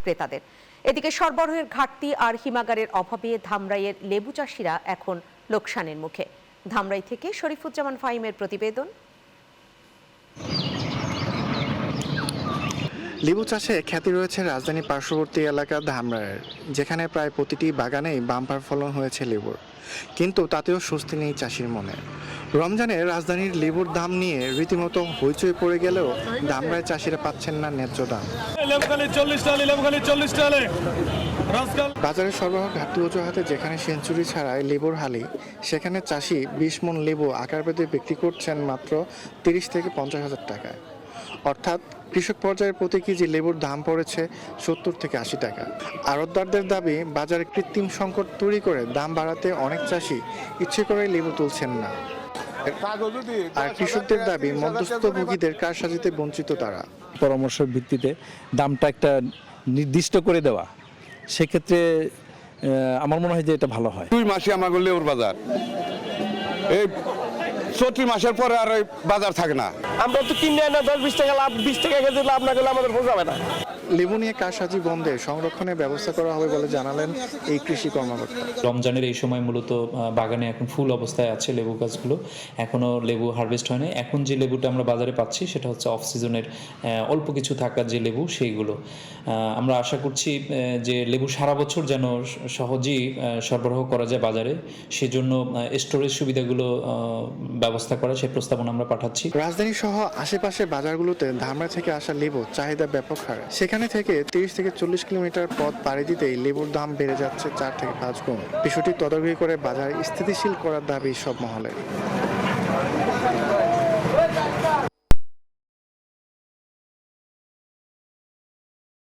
ক্রেতাদের। এদিকে সরবরাহের ঘাটতি আর হিমাগারের অভাবে ধামরাইয়ের লেবু চাষিরা এখন লোকসানের মুখে। ধামরাই থেকে শরীফুজ্জামান ফাহিমের প্রতিবেদন। লেবু চাষে খ্যাতি রয়েছে রাজধানী পার্শ্ববর্তী এলাকা ধামরাইয়ের, যেখানে প্রায় প্রতিটি বাগানেই বাম্পার ফলন হয়েছে লেবুর। কিন্তু তাতেও স্বস্তি নেই চাষির মনে। রমজানে রাজধানীর লেবুর দাম নিয়ে রীতিমতো হইচই পড়ে গেলেও ধামরাই চাষিরা পাচ্ছেন না ন্যায্য দাম। বাজারে সরবরাহ ঘাটতি অজুহাতে যেখানে সেঞ্চুরি ছাড়াই লেবুর হালি, সেখানে চাষি 20 মণ লেবু আকার বেঁধে বিক্রি করছেন মাত্র 30 থেকে 50 হাজার টাকায়। অর্থাৎ কৃষক পর্যায়ে প্রতি কেজি লেবুর দাম পড়েছে 70 থেকে 80 টাকা। আড়তদারদের দাবি, বাজারে কৃত্রিম সংকট তৈরি করে দাম বাড়াতে অনেক চাষি ইচ্ছে করে লেবু তুলছেন না। আর কৃষকদের দাবি, মধ্যস্থভোগীদের কারসাজিতে বঞ্চিত তারা। পরামর্শের ভিত্তিতে দামটা একটা নির্দিষ্ট করে দেওয়া, সেক্ষেত্রে আমার মনে হয় যে এটা ভালো হয়। 2 মাসে আমাদের লেবুর বাজার, এই 34 মাসের পরে আর ওই বাজার থাকে না। আমরা তো কিনে না 10-20 টাকা লাভ, 20 টাকা কেজি লাভ না করলে আমাদের বোঝাবে না। লেবু নিয়ে কারসাজি বন্ধে সংরক্ষণের ব্যবস্থা করা হবে বলে জানালেন এই কৃষি কর্মকর্তা। রমজানের এই সময় মূলত বাগানে এখন ফুল অবস্থায় আছে লেবু গাছগুলো, এখনো লেবু হারভেস্ট হয়নি। এখন যে লেবুটা আমরা বাজারে পাচ্ছি সেটা হচ্ছে অফ সিজনের অল্প কিছু থাকার যে লেবু, সেইগুলো আমরা আশা করছি যে লেবু সারা বছর যেন সহজেই সরবরাহ করা যায় বাজারে, সেজন্য স্টোরেজ সুবিধাগুলো ব্যবস্থা করা, সেই প্রস্তাবনা আমরা পাঠাচ্ছি। রাজধানী সহ আশেপাশে বাজারগুলোতে ধামরাই থেকে আসা লেবু চাহিদা ব্যাপক হারে। সেখানে থেকে 30 থেকে 40 কিলোমিটার পথ পাড়ি দিতেই লেবুর দাম বেড়ে যাচ্ছে 4 থেকে 5 গুণ। বিষয়টি তদারকি করে বাজার স্থিতিশীল করার দাবি সব মহলে।